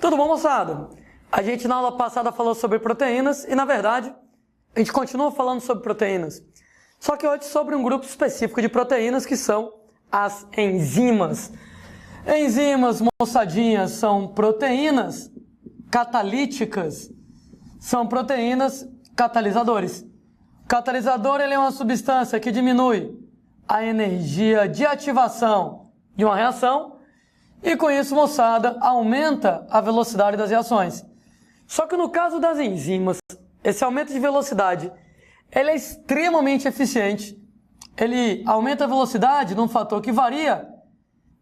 Tudo bom, moçada? A gente na aula passada falou sobre proteínas e, na verdade, a gente continua falando sobre proteínas. Só que hoje sobre um grupo específico de proteínas que são as enzimas. Enzimas, moçadinhas, são proteínas catalíticas, são proteínas catalisadores. Catalisador ele é uma substância que diminui a energia de ativação de uma reação e com isso, moçada, aumenta a velocidade das reações. Só que no caso das enzimas, esse aumento de velocidade ele é extremamente eficiente. Ele aumenta a velocidade num fator que varia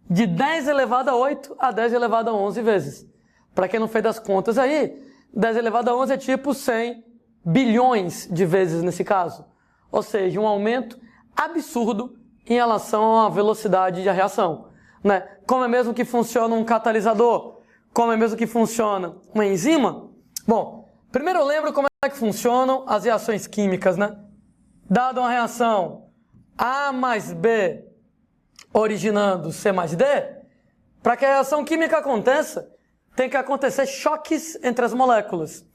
de 10 elevado a 8 a 10 elevado a 11 vezes. Para quem não fez das contas aí, 10 elevado a 11 é tipo 100 bilhões de vezes nesse caso. Ou seja, um aumento absurdo em relação à velocidade de reação. Né? Como é mesmo que funciona um catalisador? Como é mesmo que funciona uma enzima? Bom, primeiro eu lembro como é que funcionam as reações químicas, né? Dada uma reação A mais B originando C mais D, para que a reação química aconteça, tem que acontecer choques entre as moléculas.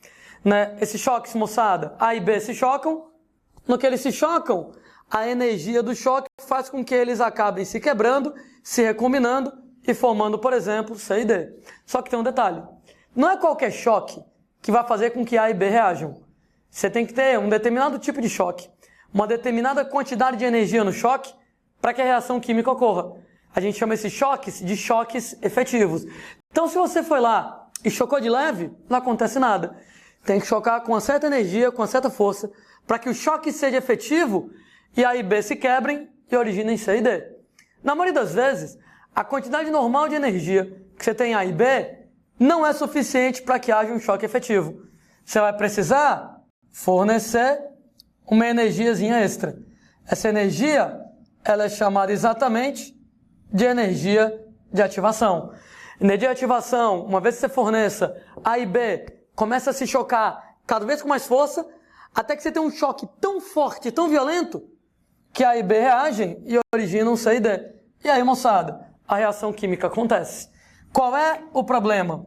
Né? Esses choques, moçada, A e B se chocam. No que eles se chocam, a energia do choque faz com que eles acabem se quebrando, se recombinando e formando, por exemplo, C e D. Só que tem um detalhe. Não é qualquer choque que vai fazer com que A e B reajam. Você tem que ter um determinado tipo de choque, uma determinada quantidade de energia no choque para que a reação química ocorra. A gente chama esses choques de choques efetivos. Então, se você foi lá e chocou de leve, não acontece nada. Tem que chocar com uma certa energia, com uma certa força, para que o choque seja efetivo e A e B se quebrem e originem C e D. Na maioria das vezes, a quantidade normal de energia que você tem em A e B não é suficiente para que haja um choque efetivo. Você vai precisar fornecer uma energiazinha extra. Essa energia, ela é chamada exatamente de energia de ativação. Energia de ativação, uma vez que você forneça A e B, começa a se chocar cada vez com mais força, até que você tem um choque tão forte, tão violento, que A e B reagem e originam C e D. E aí, moçada, a reação química acontece. Qual é o problema?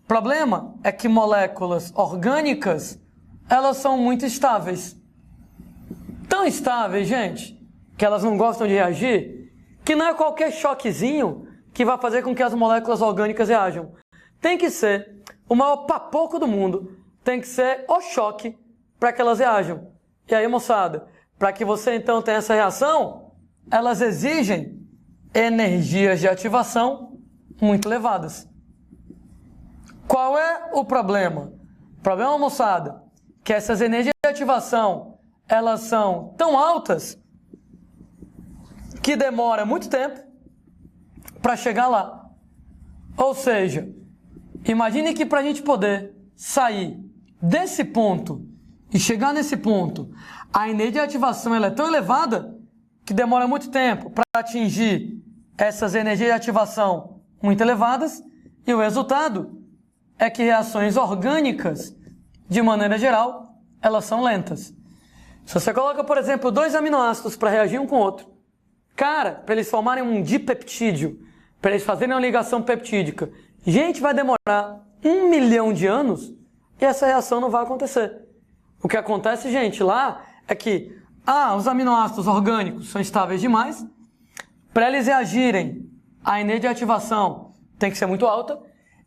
O problema é que moléculas orgânicas, elas são muito estáveis. Tão estáveis, gente, que elas não gostam de reagir, que não é qualquer choquezinho que vai fazer com que as moléculas orgânicas reajam. Tem que ser o maior papoco do mundo, tem que ser o choque para que elas reajam. E aí, moçada, para que você então tenha essa reação, elas exigem energias de ativação muito elevadas. Qual é o problema? O problema, moçada, que essas energias de ativação, elas são tão altas que demora muito tempo para chegar lá. Ou seja, imagine que para a gente poder sair desse ponto e chegar nesse ponto, a energia de ativação ela é tão elevada que demora muito tempo para atingir essas energias de ativação muito elevadas e o resultado é que reações orgânicas, de maneira geral, elas são lentas. Se você coloca, por exemplo, 2 aminoácidos para reagir um com o outro, cara, para eles formarem um dipeptídeo, para eles fazerem uma ligação peptídica, gente, vai demorar 1 milhão de anos e essa reação não vai acontecer. O que acontece, gente, lá é que os aminoácidos orgânicos são estáveis demais, para eles reagirem, a energia de ativação tem que ser muito alta,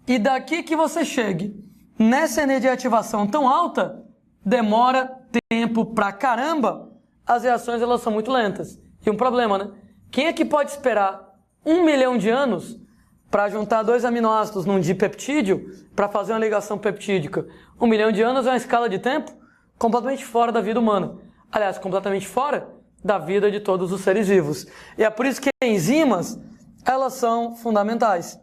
e daqui que você chegue nessa energia de ativação tão alta, demora tempo pra caramba, as reações elas são muito lentas. E um problema, né? Quem é que pode esperar 1 milhão de anos para juntar 2 aminoácidos num dipeptídeo para fazer uma ligação peptídica? 1 milhão de anos é uma escala de tempo completamente fora da vida humana. Aliás, completamente fora da vida de todos os seres vivos. E é por isso que enzimas, elas são fundamentais.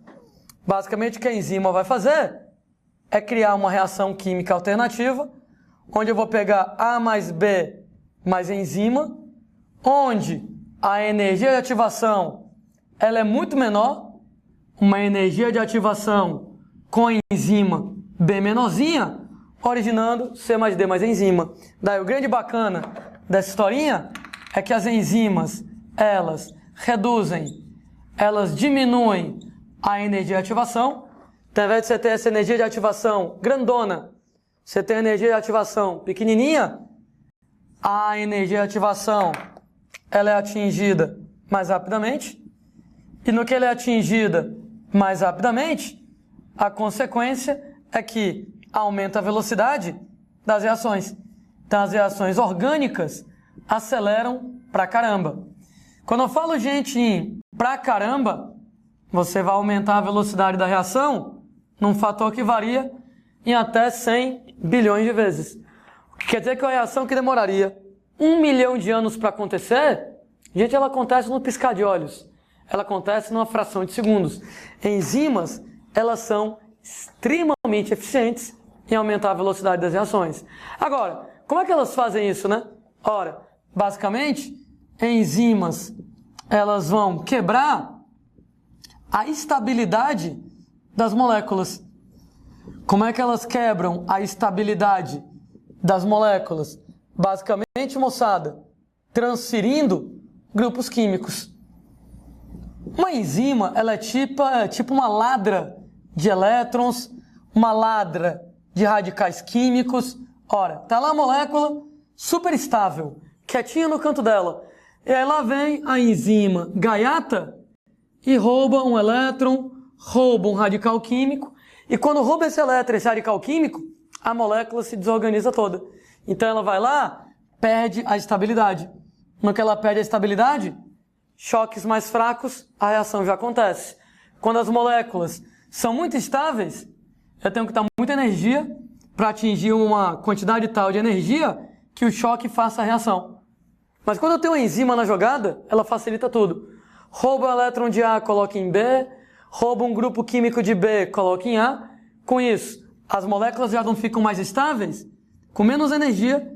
Basicamente, o que a enzima vai fazer é criar uma reação química alternativa, onde eu vou pegar A mais B mais enzima, onde a energia de ativação ela é muito menor, uma energia de ativação com a enzima B menorzinha, originando C mais D mais enzima. Daí o grande bacana dessa historinha é que as enzimas, elas reduzem, elas diminuem a energia de ativação, Então, ao invés de você ter essa energia de ativação grandona, você tem a energia de ativação pequenininha, a energia de ativação ela é atingida mais rapidamente. E no que ela é atingida mais rapidamente, a consequência é que aumenta a velocidade das reações. Então, as reações orgânicas aceleram pra caramba. Quando eu falo, gente, em pra caramba, você vai aumentar a velocidade da reação num fator que varia em até 100 bilhões de vezes. O que quer dizer que a reação que demoraria 1 milhão de anos para acontecer, gente, ela acontece no piscar de olhos. Ela acontece numa fração de segundos. Enzimas, elas são extremamente eficientes em aumentar a velocidade das reações. Agora, como é que elas fazem isso, né? Ora, basicamente, enzimas, elas vão quebrar a estabilidade das moléculas. Como é que elas quebram a estabilidade das moléculas? Basicamente, moçada, transferindo grupos químicos. Uma enzima, ela é tipo uma ladra de elétrons, uma ladra de radicais químicos. Ora, tá lá a molécula super estável, quietinha no canto dela. E aí lá vem a enzima gaiata e rouba um elétron, rouba um radical químico. E quando rouba esse elétron, esse radical químico, a molécula se desorganiza toda. Então ela vai lá, perde a estabilidade. No que ela perde a estabilidade, choques mais fracos, a reação já acontece. Quando as moléculas são muito estáveis, eu tenho que dar muita energia para atingir uma quantidade tal de energia que o choque faça a reação. Mas quando eu tenho uma enzima na jogada, ela facilita tudo. Rouba um elétron de A, coloca em B, rouba um grupo químico de B, coloca em A. Com isso, as moléculas já não ficam mais estáveis. Com menos energia,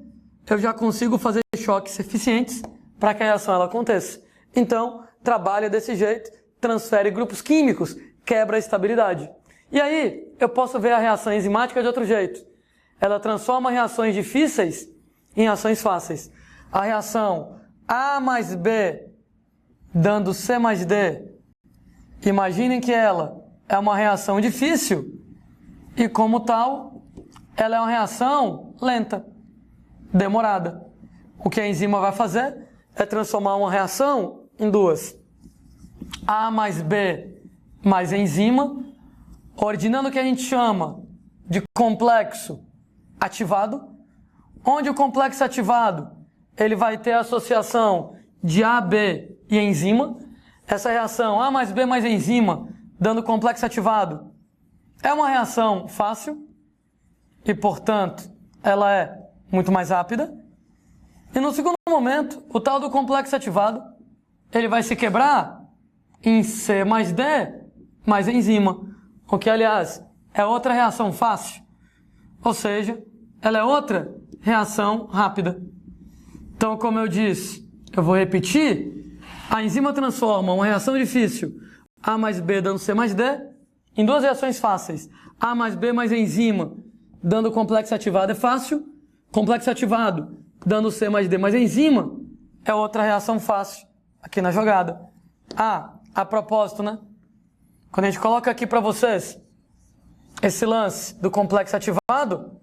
eu já consigo fazer choques eficientes para que a reação ela aconteça. Então, trabalha desse jeito, transfere grupos químicos, quebra a estabilidade. E aí, eu posso ver a reação enzimática de outro jeito. Ela transforma reações difíceis em reações fáceis. A reação A mais B dando C mais D. Imaginem que ela é uma reação difícil e, como tal, ela é uma reação lenta, demorada. O que a enzima vai fazer é transformar uma reação em duas. A mais B mais enzima, originando o que a gente chama de complexo ativado, onde o complexo ativado ele vai ter a associação de AB e enzima. Essa reação A mais B mais enzima, dando complexo ativado, é uma reação fácil e, portanto, ela é muito mais rápida. E no segundo momento, o tal do complexo ativado, ele vai se quebrar em C mais D mais enzima, o que, aliás, é outra reação fácil. Ou seja, ela é outra reação rápida. Então, como eu disse, eu vou repetir, a enzima transforma uma reação difícil, A mais B dando C mais D, em duas reações fáceis. A mais B mais enzima dando complexo ativado é fácil, complexo ativado dando C mais D mais enzima é outra reação fácil aqui na jogada. A propósito, né? Quando a gente coloca aqui para vocês esse lance do complexo ativado,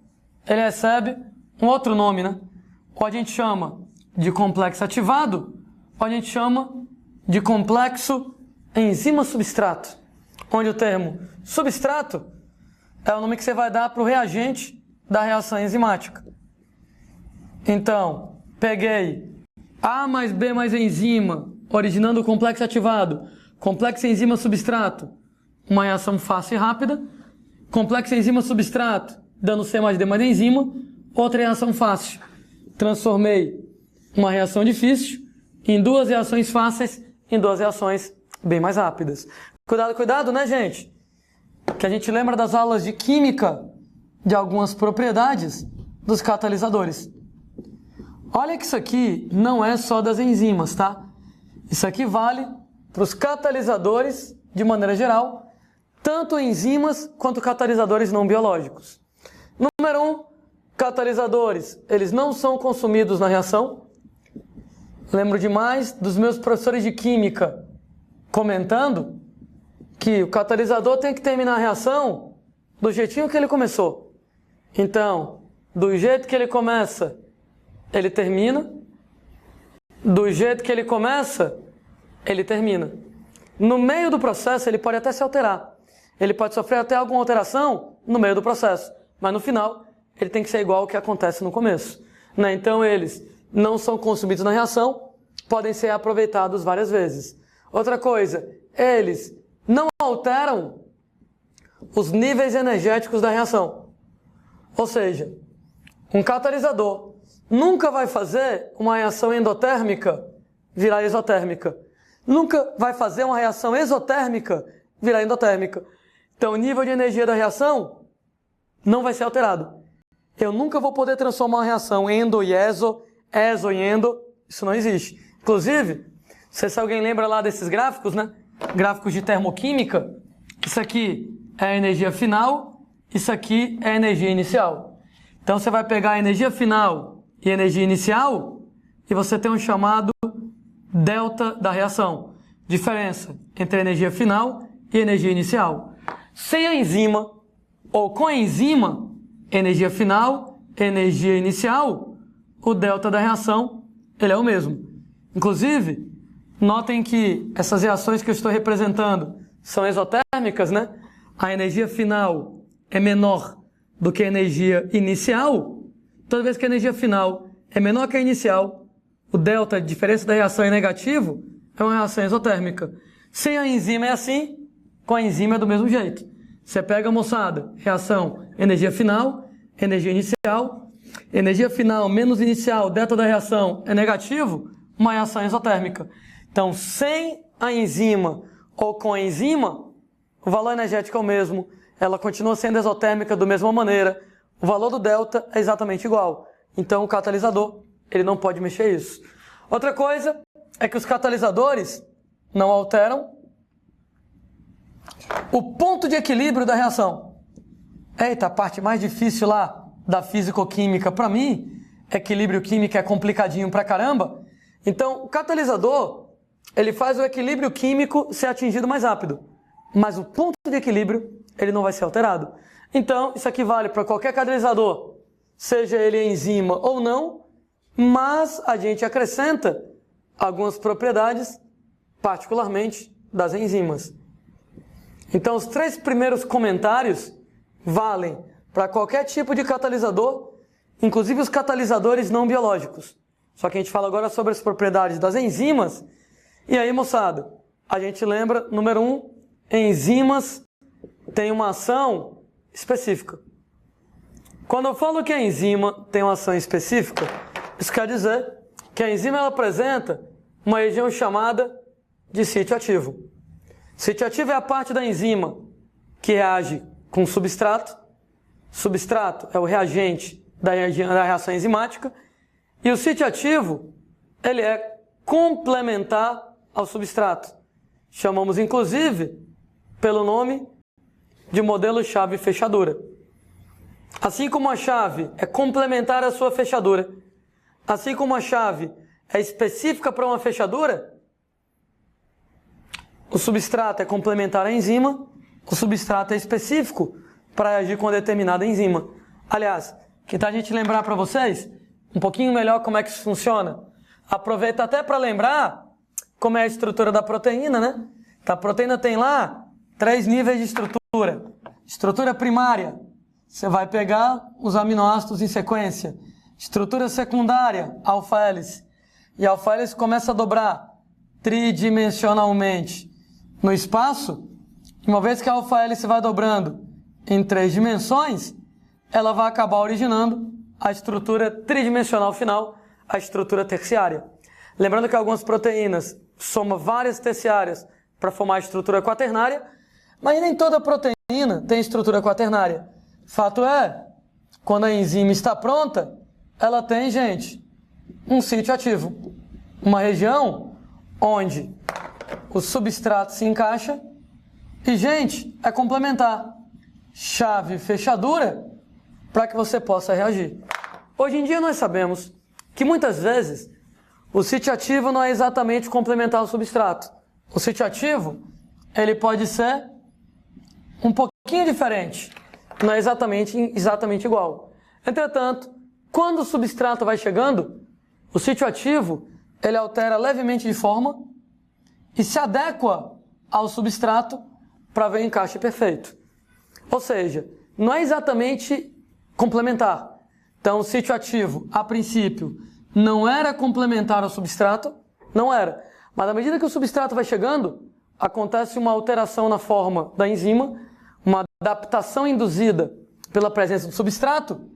ele recebe um outro nome, né? Ou a gente chama de complexo ativado, ou a gente chama de complexo enzima-substrato, onde o termo substrato é o nome que você vai dar para o reagente da reação enzimática. Então, peguei A mais B mais enzima, originando o complexo ativado, complexo enzima-substrato, uma reação fácil e rápida, complexo enzima-substrato, dando C mais D mais enzima, outra reação fácil. Transformei uma reação difícil em duas reações fáceis, em duas reações bem mais rápidas. Cuidado, cuidado, né, gente? Que a gente lembra das aulas de química de algumas propriedades dos catalisadores. Olha que isso aqui não é só das enzimas, tá? Isso aqui vale para os catalisadores de maneira geral, tanto enzimas quanto catalisadores não biológicos. Número 1, catalisadores, eles não são consumidos na reação. Lembro demais dos meus professores de química comentando que o catalisador tem que terminar a reação do jeitinho que ele começou. Então, do jeito que ele começa, ele termina. Do jeito que ele começa, ele termina. No meio do processo, ele pode até se alterar. Ele pode sofrer até alguma alteração no meio do processo. Mas no final, ele tem que ser igual ao que acontece no começo. Né? Então, eles não são consumidos na reação, podem ser aproveitados várias vezes. Outra coisa, eles não alteram os níveis energéticos da reação. Ou seja, um catalisador nunca vai fazer uma reação endotérmica virar exotérmica. Nunca vai fazer uma reação exotérmica virar endotérmica. Então, o nível de energia da reação não vai ser alterado. Eu nunca vou poder transformar uma reação endo e exo em endo. Isso não existe. Inclusive, se alguém lembra lá desses gráficos, né? Gráficos de termoquímica, isso aqui é a energia final, isso aqui é a energia inicial. Então, você vai pegar a energia final e a energia inicial e você tem um chamado delta da reação. Diferença entre a energia final e a energia inicial. Sem a enzima ou com a enzima, energia final, energia inicial, o delta da reação, ele é o mesmo. Inclusive, notem que essas reações que eu estou representando são exotérmicas, né? A energia final é menor do que a energia inicial. Toda vez que a energia final é menor que a inicial, o delta, a diferença da reação é negativo, é uma reação exotérmica. Sem a enzima é assim, com a enzima é do mesmo jeito. Você pega, moçada, reação, energia final, energia inicial. Energia final menos inicial, delta da reação é negativo, uma reação exotérmica. Então, sem a enzima ou com a enzima, o valor energético é o mesmo, ela continua sendo exotérmica da mesma maneira, o valor do delta é exatamente igual. Então, o catalisador, ele não pode mexer isso. Outra coisa é que os catalisadores não alteram o ponto de equilíbrio da reação. Eita, a parte mais difícil lá da físico-química para mim, equilíbrio químico é complicadinho pra caramba. Então, o catalisador, ele faz o equilíbrio químico ser atingido mais rápido. Mas o ponto de equilíbrio, ele não vai ser alterado. Então, isso aqui vale para qualquer catalisador, seja ele enzima ou não, mas a gente acrescenta algumas propriedades, particularmente das enzimas. Então, os 3 primeiros comentários valem para qualquer tipo de catalisador, inclusive os catalisadores não biológicos. Só que a gente fala agora sobre as propriedades das enzimas. E aí, moçada, a gente lembra, número 1, enzimas têm uma ação específica. Quando eu falo que a enzima tem uma ação específica, isso quer dizer que a enzima ela apresenta uma região chamada de sítio ativo. Sítio ativo é a parte da enzima que reage com substrato. Substrato é o reagente da reação enzimática. E o sítio ativo, ele é complementar ao substrato. Chamamos, inclusive, pelo nome de modelo chave-fechadura. Assim como a chave é complementar à sua fechadura, assim como a chave é específica para uma fechadura, o substrato é complementar à enzima, o substrato é específico para agir com determinada enzima. Aliás, que tal a gente lembrar para vocês um pouquinho melhor como é que isso funciona? Aproveita até para lembrar como é a estrutura da proteína, né? A proteína tem lá 3 níveis de estrutura. Estrutura primária, você vai pegar os aminoácidos em sequência. Estrutura secundária, alfa-hélice. E a alfa-hélice começa a dobrar tridimensionalmente no espaço. Uma vez que a alfa-hélice vai dobrando em 3 dimensões, ela vai acabar originando a estrutura tridimensional final, a estrutura terciária. Lembrando que algumas proteínas somam várias terciárias para formar a estrutura quaternária, mas nem toda proteína tem estrutura quaternária. Fato é, quando a enzima está pronta, ela tem, gente, um sítio ativo. Uma região onde o substrato se encaixa e, gente, é complementar. Chave fechadura para que você possa reagir. Hoje em dia nós sabemos que muitas vezes o sítio ativo não é exatamente complementar ao substrato. O sítio ativo, ele pode ser um pouquinho diferente. não é exatamente igual. Entretanto, quando o substrato vai chegando, o sítio ativo ele altera levemente de forma e se adequa ao substrato para ver o encaixe perfeito. Ou seja, não é exatamente complementar. Então, o sítio ativo, a princípio, não era complementar ao substrato, não era. Mas à medida que o substrato vai chegando, acontece uma alteração na forma da enzima, uma adaptação induzida pela presença do substrato,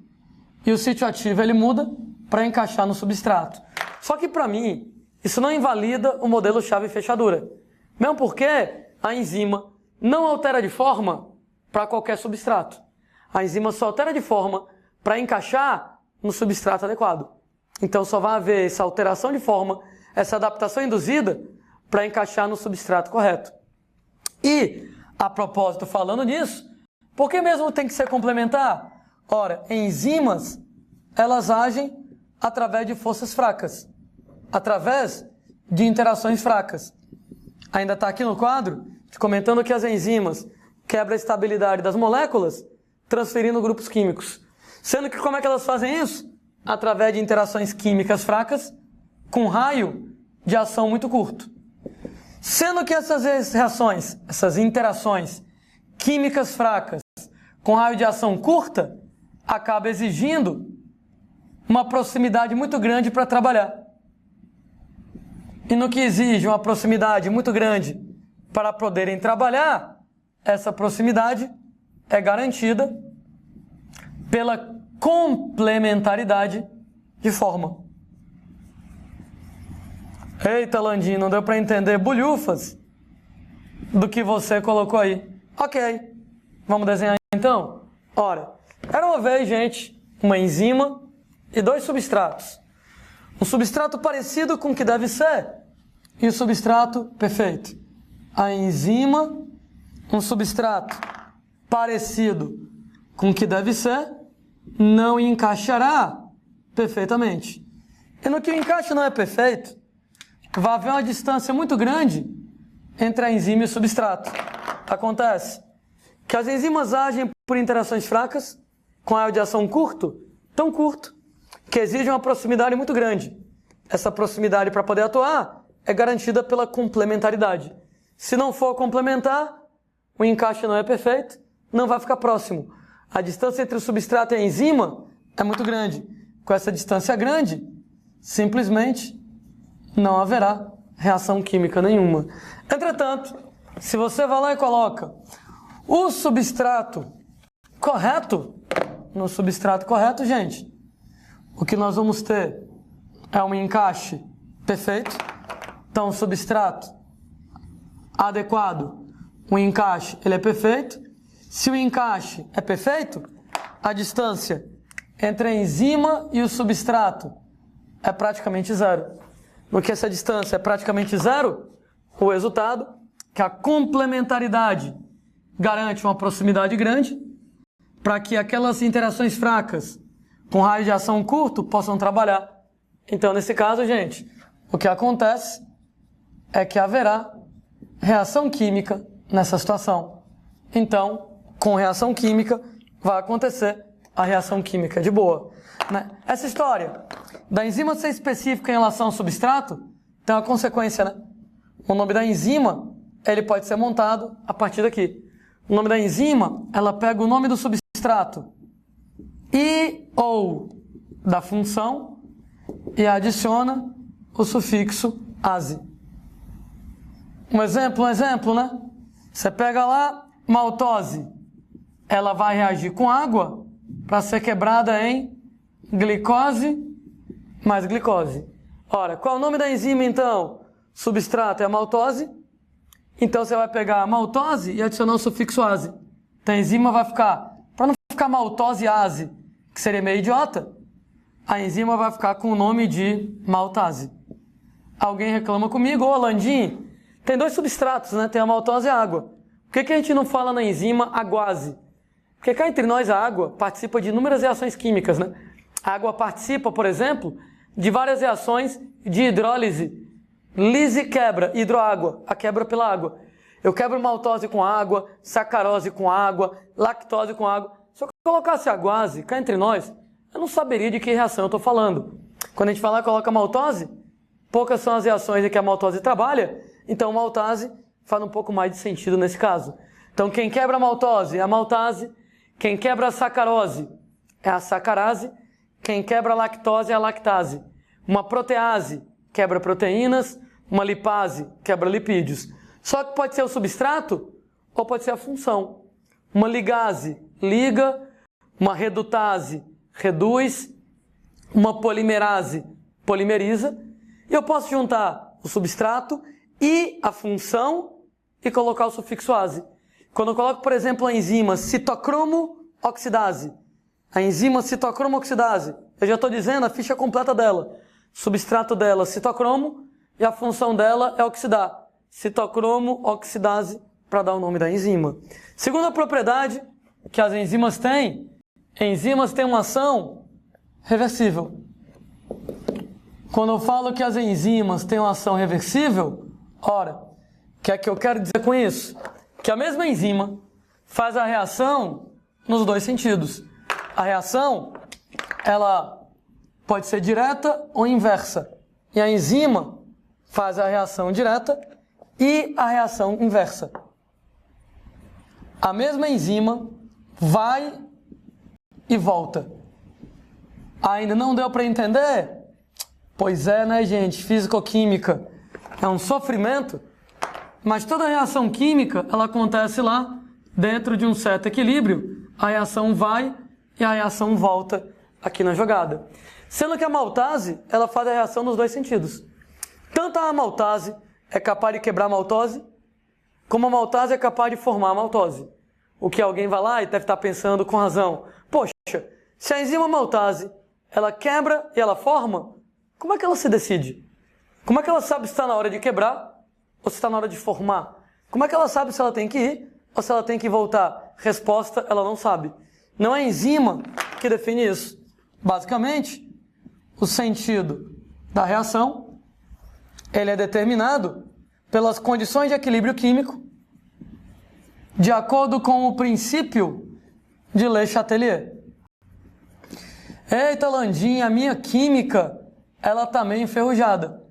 e o sítio ativo ele muda para encaixar no substrato. Só que para mim, isso não invalida o modelo chave-fechadura. Mesmo porque a enzima não altera de forma para qualquer substrato. A enzima só altera de forma para encaixar no substrato adequado. Então só vai haver essa alteração de forma, essa adaptação induzida para encaixar no substrato correto. E, a propósito, falando nisso, por que mesmo tem que ser complementar? Ora, enzimas, elas agem através de forças fracas, através de interações fracas. Ainda está aqui no quadro, comentando que as enzimas quebram a estabilidade das moléculas, transferindo grupos químicos. Sendo que como é que elas fazem isso? Através de interações químicas fracas, com raio de ação muito curto. Sendo que essas reações, essas interações químicas fracas, com raio de ação curta, acaba exigindo uma proximidade muito grande para trabalhar. E no que exige uma proximidade muito grande para poderem trabalhar, essa proximidade é garantida pela complementaridade de forma. Eita, Landim, não deu para entender bulhufas do que você colocou aí. Ok, vamos desenhar então? Ora, era uma vez, gente, uma enzima e dois substratos. Um substrato parecido com o que deve ser e o substrato perfeito. A enzima, um substrato parecido com o que deve ser, não encaixará perfeitamente. E no que o encaixe não é perfeito, vai haver uma distância muito grande entre a enzima e o substrato. Acontece que as enzimas agem por interações fracas, com raio de ação curto, tão curto, que exige uma proximidade muito grande. Essa proximidade para poder atuar é garantida pela complementaridade. Se não for complementar, o encaixe não é perfeito, não vai ficar próximo. A distância entre o substrato e a enzima é muito grande. Com essa distância grande, simplesmente não haverá reação química nenhuma. Entretanto, se você vai lá e coloca o substrato correto, no substrato correto, gente, o que nós vamos ter é um encaixe perfeito. Então, o substrato adequado, o encaixe ele é perfeito. Se o encaixe é perfeito, a distância entre a enzima e o substrato é praticamente zero. No que essa distância é praticamente zero, o resultado que a complementaridade garante uma proximidade grande para que aquelas interações fracas com raio de ação curto possam trabalhar. Então, nesse caso, gente, o que acontece é que haverá reação química nessa situação. Então, com reação química, vai acontecer a reação química de boa, né? Essa história da enzima ser específica em relação ao substrato tem uma consequência, né? O nome da enzima, ele pode ser montado a partir daqui. O nome da enzima, ela pega o nome do substrato e ou da função e adiciona o sufixo ase. Um exemplo, né? Você pega lá maltose, ela vai reagir com água para ser quebrada em glicose mais glicose. Ora, qual é o nome da enzima então? Substrato é a maltose. Então você vai pegar a maltose e adicionar o sufixo ase. Então a enzima vai ficar, para não ficar maltose ase, que seria meio idiota, a enzima vai ficar com o nome de maltase. Alguém reclama comigo, ô Landim, tem dois substratos, né? Tem a maltose e a água. Por que a gente não fala na enzima aguase? Porque cá entre nós a água participa de inúmeras reações químicas, né? A água participa, por exemplo, de várias reações de hidrólise. Lise quebra, hidroágua, a quebra pela água. Eu quebro maltose com água, sacarose com água, lactose com água. Se eu colocasse a guase cá entre nós, eu não saberia de que reação eu estou falando. Quando a gente fala coloca maltose, poucas são as reações em que a maltose trabalha, então maltase faz um pouco mais de sentido nesse caso. Então quem quebra a maltose é a maltase, quem quebra a sacarose é a sacarase, quem quebra a lactose é a lactase. Uma protease quebra proteínas, uma lipase quebra lipídios. Só que pode ser o substrato ou pode ser a função. Uma ligase liga, uma redutase reduz, uma polimerase polimeriza. E eu posso juntar o substrato e a função e colocar o sufixo ase. Quando eu coloco, por exemplo, a enzima citocromo-oxidase, a enzima citocromo-oxidase, eu já estou dizendo a ficha completa dela. Substrato dela, citocromo, e a função dela é oxidar. Citocromo-oxidase, para dar o nome da enzima. Segunda propriedade que as enzimas têm uma ação reversível. Quando eu falo que as enzimas têm uma ação reversível, ora, o que é que eu quero dizer com isso? Que a mesma enzima faz a reação nos dois sentidos. A reação, ela pode ser direta ou inversa. E a enzima faz a reação direta e a reação inversa. A mesma enzima vai e volta. Ainda não deu para entender? Pois é, né, gente? Físico-química é um sofrimento, mas toda reação química, ela acontece lá dentro de um certo equilíbrio. A reação vai e a reação volta aqui na jogada. Sendo que a maltase, ela faz a reação nos dois sentidos. Tanto a maltase é capaz de quebrar a maltose, como a maltase é capaz de formar a maltose. O que alguém vai lá e deve estar pensando com razão. Poxa, se a enzima maltase, ela quebra e ela forma, como é que ela se decide? Como é que ela sabe se está na hora de quebrar ou se está na hora de formar? Como é que ela sabe se ela tem que ir ou se ela tem que voltar? Resposta, ela não sabe. Não é a enzima que define isso. Basicamente, o sentido da reação, ele é determinado pelas condições de equilíbrio químico de acordo com o princípio de Le Chatelier. Eita, Landim, a minha química, ela tá meio enferrujada.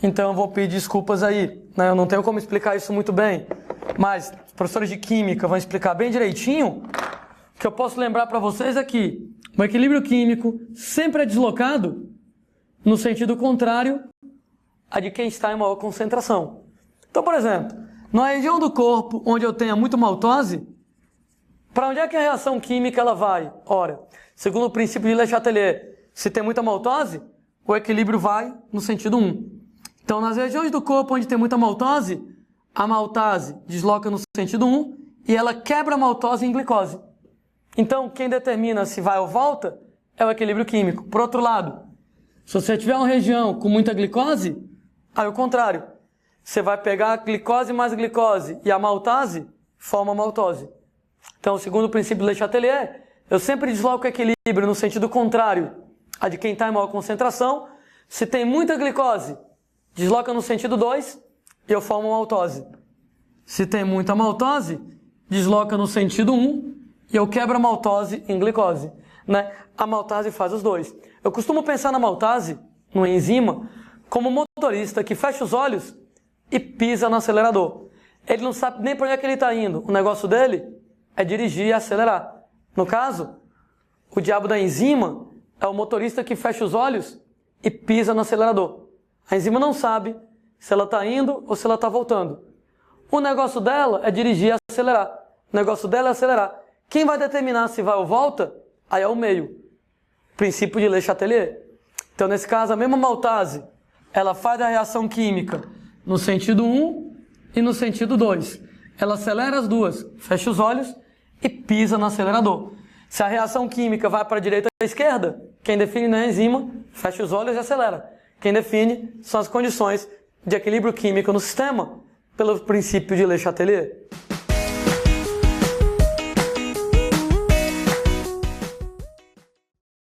Então eu vou pedir desculpas aí, né? Eu não tenho como explicar isso muito bem, mas os professores de química vão explicar bem direitinho. O que eu posso lembrar para vocês é que o equilíbrio químico sempre é deslocado no sentido contrário a de quem está em maior concentração. Então, por exemplo, na região do corpo onde eu tenha muito maltose, para onde é que a reação química ela vai? Ora, segundo o princípio de Le Chatelier, se tem muita maltose, o equilíbrio vai no sentido 1. Então, nas regiões do corpo onde tem muita maltose, a maltase desloca no sentido 1 e ela quebra a maltose em glicose. Então, quem determina se vai ou volta é o equilíbrio químico. Por outro lado, se você tiver uma região com muita glicose, aí o contrário. Você vai pegar a glicose mais glicose e a maltase forma a maltose. Então, segundo o princípio de Le Chatelier, eu sempre desloco o equilíbrio no sentido contrário a de quem está em maior concentração. Se tem muita glicose, desloca no sentido 2 e eu formo uma maltose. Se tem muita maltose, desloca no sentido 1 e eu quebro a maltose em glicose. Né? A maltase faz os dois. Eu costumo pensar na maltase, numa enzima, como um motorista que fecha os olhos e pisa no acelerador. Ele não sabe nem para onde é que ele está indo. O negócio dele é dirigir e acelerar. No caso, o diabo da enzima é o motorista que fecha os olhos e pisa no acelerador. A enzima não sabe se ela está indo ou se ela está voltando. O negócio dela é dirigir e acelerar. O negócio dela é acelerar. Quem vai determinar se vai ou volta? Aí é o meio. Princípio de Le Chatelier. Então, nesse caso, a mesma maltase, ela faz a reação química no sentido 1 e no sentido 2. Ela acelera as duas, fecha os olhos e pisa no acelerador. Se a reação química vai para a direita ou à esquerda, quem define na enzima, fecha os olhos e acelera. Quem define são as condições de equilíbrio químico no sistema, pelo princípio de Le Chatelier.